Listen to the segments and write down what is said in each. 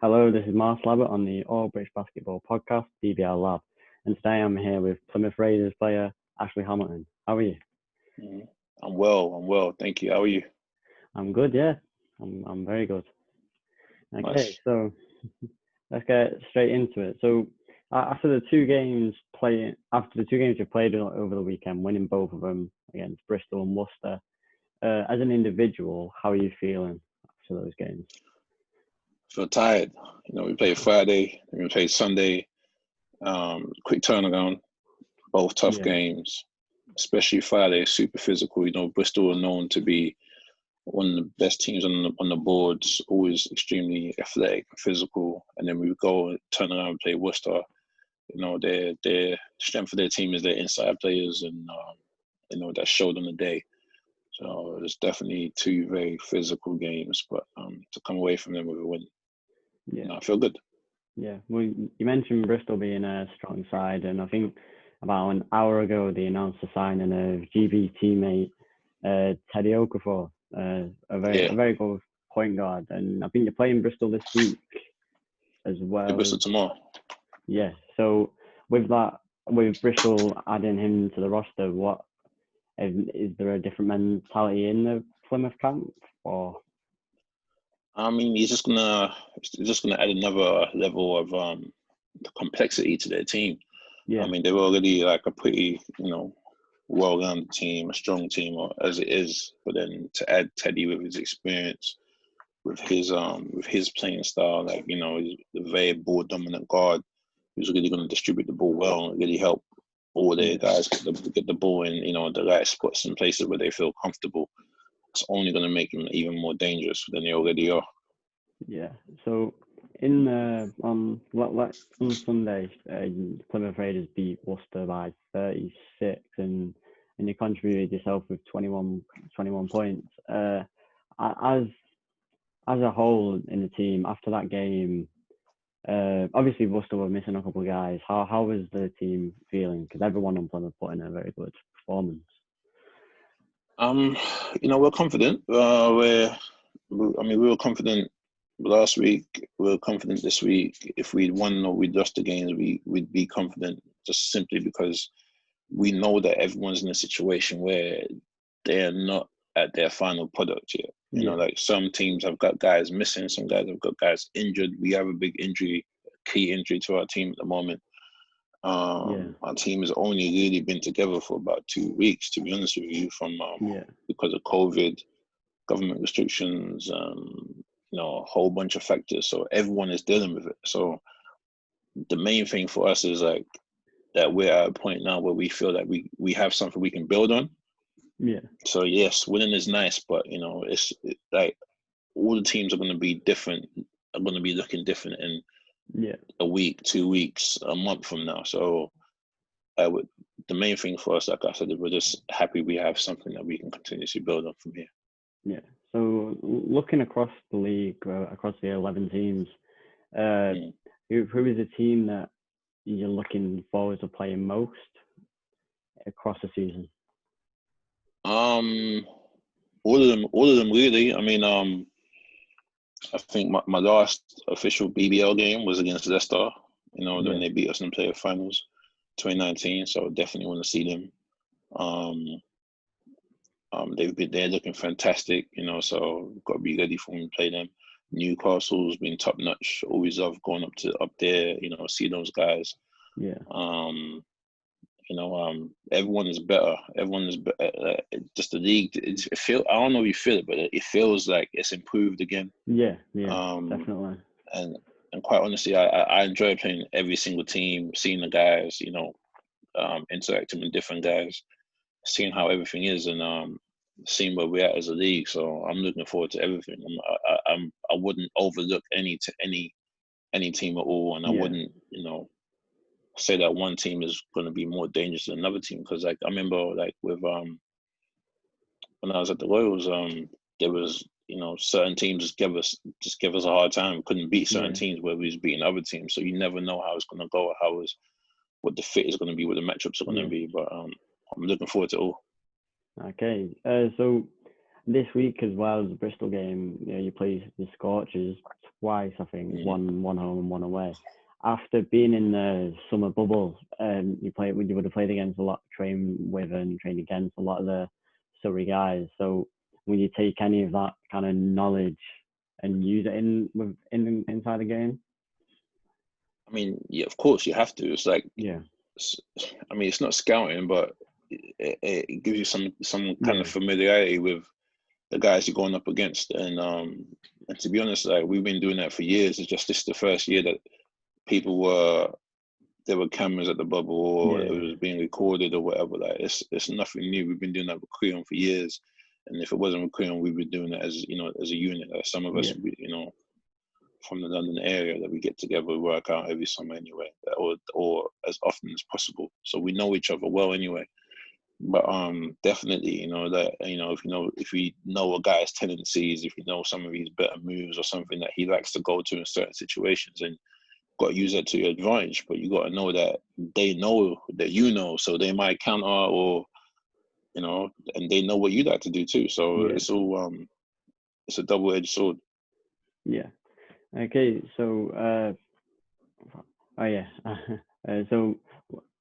Hello, this is Mark Labbott on the All British Basketball Podcast, BBL Lab, and today I'm here with Plymouth Raiders player Ashley Hamilton. How are you? Mhm. I'm well. Thank you. How are you? I'm good, yeah. I'm very good. Okay, Nice. so let's get straight into it. So after the two games you played over the weekend, winning both of them against Bristol and Worcester, as an individual, how are you feeling after those games? Feel tired. We played Friday, we played Sunday. Quick turnaround, both tough Yeah, games, especially Friday, super physical. Bristol are known to be one of the best teams on the boards, always extremely athletic, physical. And then we would go and turn around and play Worcester. Their strength of their team is their inside players, and that showed on the day. So it's definitely two very physical games, but to come away from them with a win, yeah. I feel good. Yeah, well, you mentioned Bristol being a strong side, and I think about an hour ago they announced the signing of GB teammate Teddy Okafor, Yeah, a very good point guard, and I think you're playing Bristol this week as the well. Bristol tomorrow. Yeah, so with that, with Bristol adding him to the roster, what is there a different mentality in the Plymouth camp, or I mean, he's just gonna add another level of complexity to their team. I yeah, mean, they're already like a pretty well-rounded team, a strong team, or as it is. But then to add Teddy with his experience, with his playing style, he's a very ball dominant guard who's really going to distribute the ball well and really help all their yeah, guys get the ball in, the right spots and places where they feel comfortable. It's only going to make them even more dangerous than they already are. yeah. So in on Sunday, Plymouth Raiders beat Worcester by 36, and you contributed yourself with 21 points. As as a whole in the team after that game, obviously Worcester were missing a couple of guys. How was the team feeling? Because everyone on Plymouth put in a very good performance. Um, we're confident. We were confident last week. We were confident this week. If we'd won or we'd lost the games, we'd be confident just simply because we know that everyone's in a situation where they're not at their final product yet. Yeah, Like some teams have got guys missing, some guys have got guys injured. We have a big injury, key injury to our team at the moment. yeah, Our team has only really been together for about 2 weeks, to be honest with you, from yeah, because of COVID, government restrictions, a whole bunch of factors. So everyone is dealing with it. So the main thing for us is like that we're at a point now where we feel that we have something we can build on. yeah, So yes, winning is nice, but like all the teams are going to be different, are going to be looking different in yeah. a week, 2 weeks, a month from now. So I would the main thing for us, like I said, is we're just happy we have something that we can continuously build on from here. Yeah. So looking across the league, across the 11 teams, uh, Mm. who is the team that you're looking forward to playing most across the season? Um, all of them really. I mean, I think my last official BBL game was against Leicester. When Yeah, they beat us in the playoff finals, 2019. So I definitely want to see them. Um, they're looking fantastic. So we've got to be ready for when we play them. Newcastle's been top notch. Always love going up there. See those guys. yeah, Um, everyone is better. Everyone is better. Just the league. It feel. I don't know if you feel it, but it feels like it's improved again. yeah, yeah, Um, definitely. and and quite honestly, I enjoy playing every single team, seeing the guys. Interacting with different guys, seeing how everything is, and seeing where we're at as a league. So I'm looking forward to everything. I wouldn't overlook any team at all, and I Yeah, wouldn't say that one team is going to be more dangerous than another team because like I remember like with when I was at the Royals, there was certain teams just give us a hard time. We couldn't beat certain yeah. teams where we was beating other teams, so you never know how it's going to go, or what the fit is going to be, what the matchups are going to Yeah. be. But I'm looking forward to it all. Okay. So this week as well as the Bristol game, you play the Scorchers. twice, I think, one home and one away. After being in the summer bubble, you would have played against a lot, trained with and trained against a lot of the Surrey guys. So when you take any of that kind of knowledge and use it inside the game? I mean, yeah, of course you have to. It's like, Yeah, I mean, it's not scouting, but it gives you some kind of familiarity with the guys you're going up against. And to be honest, like we've been doing that for years. It's just this is the first year that there were cameras at the bubble, or it was being recorded or whatever. Like it's nothing new. We've been doing that with Creon for years, and if it wasn't with Creon, we've been doing it as as a unit. Like some of us, from the London area, that we get together, we work out every summer anyway, or as often as possible. So we know each other well anyway. But definitely, if we know a guy's tendencies, if we know some of his better moves or something that he likes to go to in certain situations, and got to use that to your advantage. But you got to know that they know that so they might counter, or and they know what you like to do too. So it's all it's a double-edged sword. Yeah. Okay. So so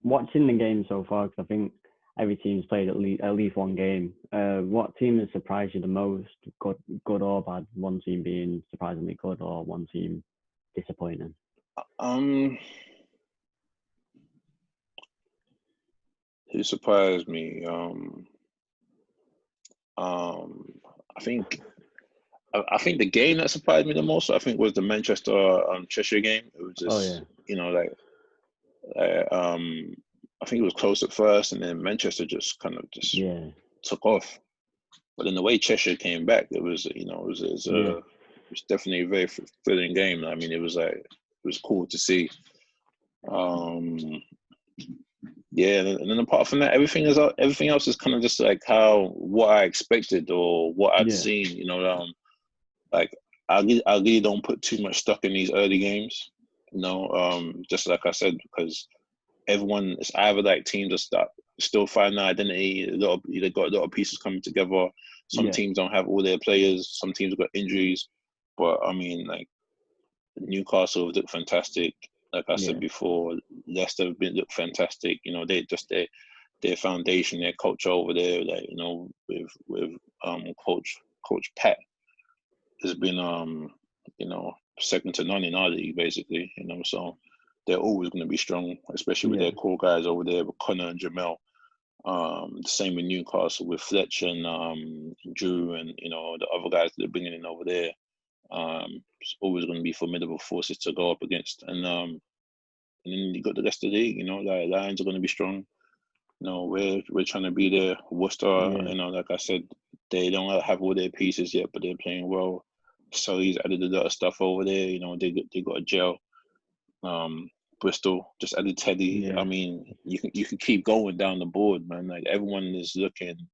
watching the game so far, because I think every team's played at least one game. What team has surprised you the most, good or bad? One team being surprisingly good, or one team disappointing? Who surprised me? I think the game that surprised me the most, I think, was the Manchester Cheshire game. It was just I think it was close at first, and then Manchester just kind of took off. But in the way Cheshire came back, it was definitely a very thrilling game. I mean, it was cool to see. And then apart from that, everything else is kind of just like what I expected or what I'd seen. Like I really don't put too much stock in these early games. Just like I said, because everyone is either like teams that still finding their identity. They got a lot of pieces coming together. Some teams don't have all their players. Some teams have got injuries. But I mean, like Newcastle have looked fantastic. Like I said before, Leicester have looked fantastic. They just their foundation, their culture over there, like with Coach Pat has been second to none in our league, basically. So they're always going to be strong, especially with their core guys over there with Connor and Jamel. The same with Newcastle with Fletch and Drew and the other guys that are bringing in over there. It's always going to be formidable forces to go up against, and then you got the rest of the league. Like Lions are going to be strong. We're trying to be there. Worcester, like I said, they don't have all their pieces yet, but they're playing well. So he's added a lot of stuff over there. They got a gel. Bristol just added Teddy. I mean, you can keep going down the board, man. Like everyone is looking,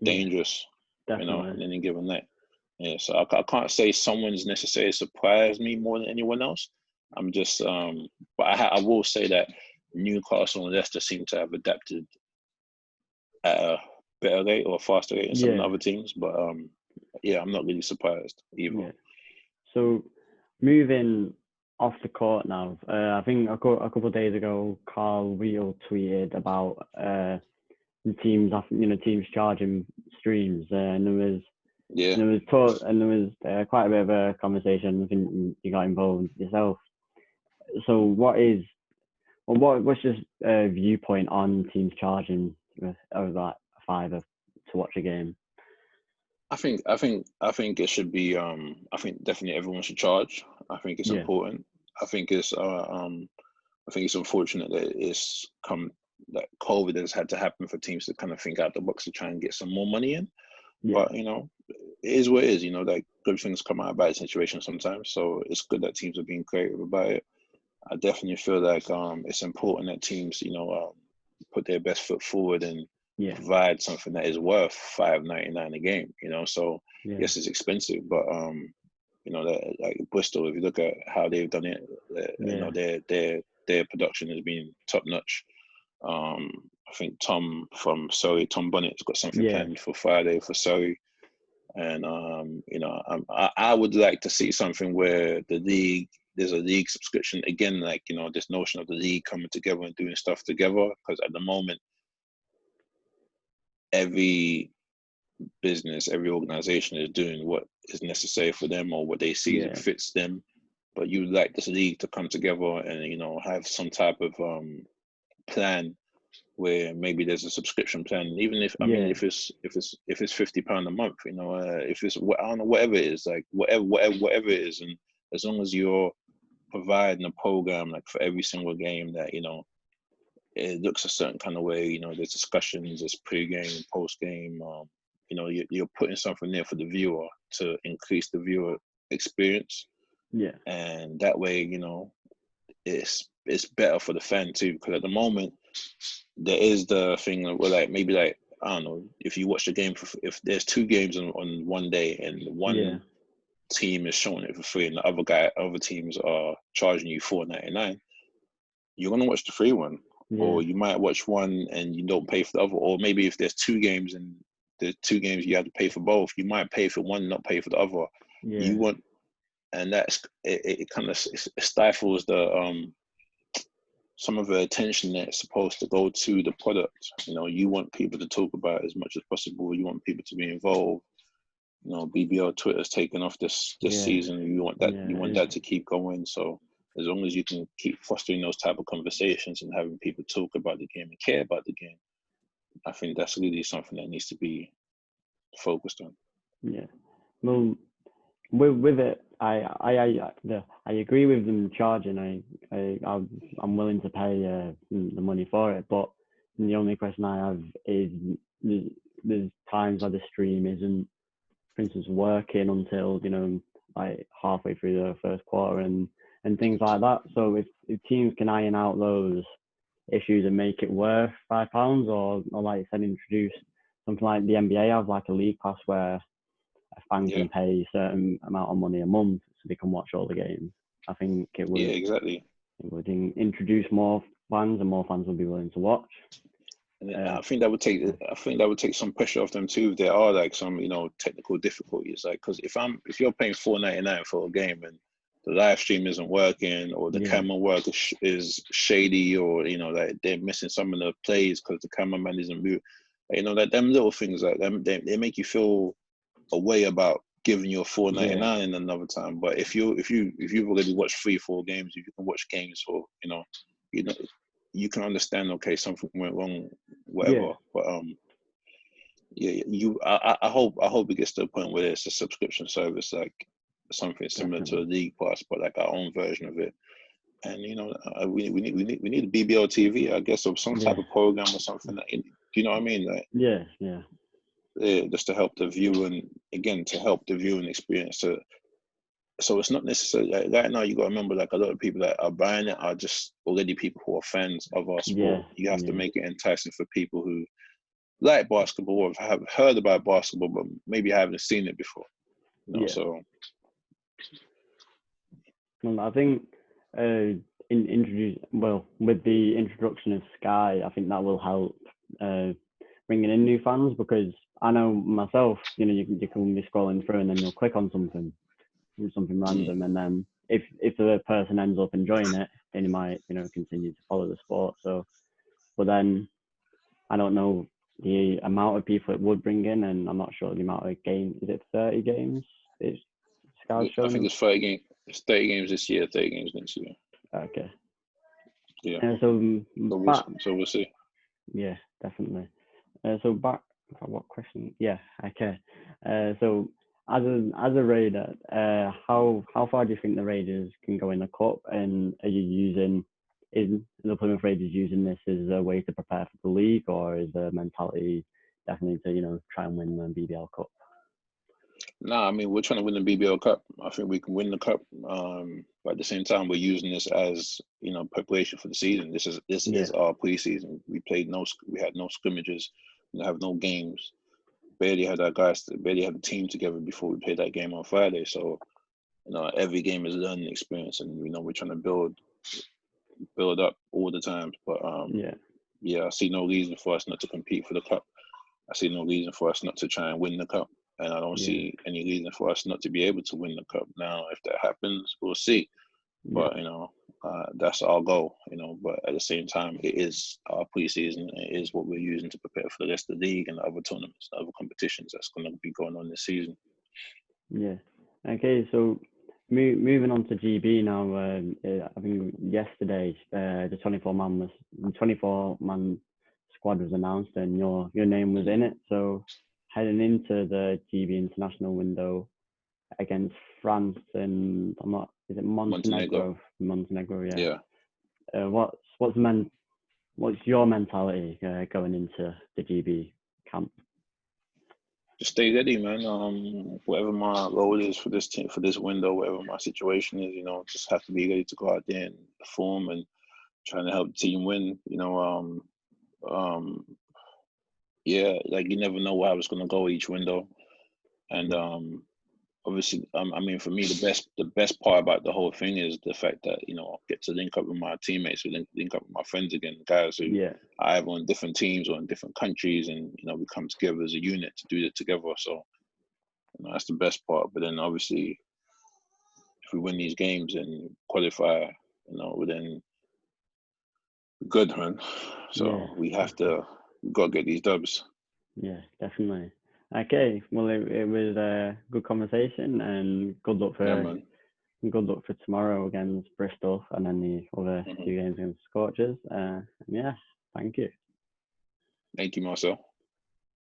dangerous. Definitely. In any given night. Yeah, so I can't say someone's necessarily surprised me more than anyone else. I'm just, but I will say that Newcastle and Leicester seem to have adapted at a better rate or a faster rate than some of the other teams. But I'm not really surprised either. Yeah. So moving off the court now, I think a couple of days ago, Carl Wheel tweeted about the teams charging streams, and there was quite a bit of a conversation. I think you got involved yourself. So what's your viewpoint on teams charging over that $5 to watch a game? I think it should be. I think definitely everyone should charge. I think it's important. I think it's unfortunate that that COVID has had to happen for teams to kind of think out the box to try and get some more money in. But it is what it is. Like good things come out of bad situations sometimes. So it's good that teams are being creative about it. I definitely feel like it's important that teams put their best foot forward and provide something that is worth $5.99 a game. So yes, it's expensive, but that like Bristol, if you look at how they've done it, their production has been top notch. I think Tom from Surrey, Tom Bonnett's got something planned for Friday for Surrey. And I would like to see something where there's a league subscription again, like this notion of the league coming together and doing stuff together. Because at the moment, every business, every organization is doing what is necessary for them or what they see Yeah. fits them. But you would like this league to come together and have some type of plan where maybe there's a subscription plan, even if if it's £50 a month, if it's I don't know, whatever it is, like whatever it is, and as long as you're providing a program like for every single game that it looks a certain kind of way, there's discussions, there's pre-game, post-game, you're putting something there for the viewer to increase the viewer experience, and that way it's better for the fan too, because at the moment there is the thing where like maybe like I don't know, if you watch the game if there's two games on one day and one team is showing it for free and the other teams are charging you $4.99, you're gonna watch the free one, or you might watch one and you don't pay for the other, or maybe if there's two games and there's two games you have to pay for both, you might pay for one, not pay for the other. And that's it kind of stifles the some of the attention that's supposed to go to the product. You want people to talk about it as much as possible. You want people to be involved. BBL Twitter's taken off this season. You want that to keep going. So as long as you can keep fostering those type of conversations and having people talk about the game and care about the game, I think that's really something that needs to be focused on. Yeah. Well, with it, I agree with them charging. I'm willing to pay the money for it, but the only question I have is there's times where the stream isn't, for instance, working until like halfway through the first quarter and things like that. So if teams can iron out those issues and make it worth £5, or like you said, introduce something like the NBA have, like a league pass where a fan can pay a certain amount of money a month so they can watch all the games. I think it would exactly. It would introduce more fans, and more fans would be willing to watch. And I think that would take some pressure off them too. If there are like some technical difficulties, like because if you're paying $4.99 for a game and the live stream isn't working, or the camera work is shady, or like they're missing some of the plays because the cameraman isn't moving, like them little things like them, they make you feel a way about giving you a $4.99 in another time. But if you've already watched 3-4 games, if you can watch games for you can understand, okay, something went wrong, whatever. But I hope it gets to a point where it's a subscription service, like something similar to a league pass, but like our own version of it. And we need a BBL TV, I guess, or some type of program or something. That, you know what I mean? Like, just to help the viewer, and again to help the viewing experience. So it's not necessarily like, right now. You got to remember, like a lot of people that are buying it are just already people who are fans of our sport. You have to make it enticing for people who like basketball or have heard about basketball, but maybe haven't seen it before. So. I think with the introduction of Sky, I think that will help bringing in new fans, because I know myself, you can be scrolling through and then you'll click on something random, and then if the person ends up enjoying it, then you might continue to follow the sport. So, but then I don't know the amount of people it would bring in, and I'm not sure the amount of games. Is it 30 games? I think it's 30 games. It's 30 games this year, 30 games next year. Okay. Yeah. So we'll see. Yeah, definitely. So back, what question? Yeah. Okay. So as a Raider, how far do you think the Raiders can go in the cup? And is the Plymouth Raiders using this as a way to prepare for the league, or is the mentality definitely to try and win the BBL Cup? I mean, we're trying to win the BBL Cup. I think we can win the cup. But at the same time, we're using this as preparation for the season. This is our preseason. We had no scrimmages. We have no games. Barely had the team together before we played that game on Friday. So, every game is a learning experience, and we're trying to build up all the time. But I see no reason for us not to compete for the cup. I see no reason for us not to try and win the cup. and I don't Yeah. see any reason for us not to be able to win the cup. Now, if that happens, we'll see. Yeah. But that's our goal. But at the same time, it is our preseason. It is what we're using to prepare for the rest of the league and other tournaments, other competitions that's going to be going on this season. Yeah. Okay. So moving on to GB now. I think yesterday the 24-man squad was announced, and your name was in it. So heading into the GB international window against France and is it Montenegro? Montenegro, yeah. Yeah. What's your mentality going into the GB camp? Just stay ready, man. Whatever my role is for this team, for this window, whatever my situation is, just have to be ready to go out there and perform and trying to help the team win. Yeah, like you never know how it's gonna go each window, and obviously, I mean, for me, the best part about the whole thing is the fact that I get to link up with my teammates, link up with my friends again, guys who I have on different teams or in different countries, and we come together as a unit to do it together. So that's the best part. But then obviously, if we win these games and qualify, then good, man. So we have to go get these dubs. Yeah, definitely. Okay, well, it was a good conversation, and good luck for tomorrow against Bristol, and then the other 2 games against Scorchers. Yeah, thank you. Thank you, Marcel.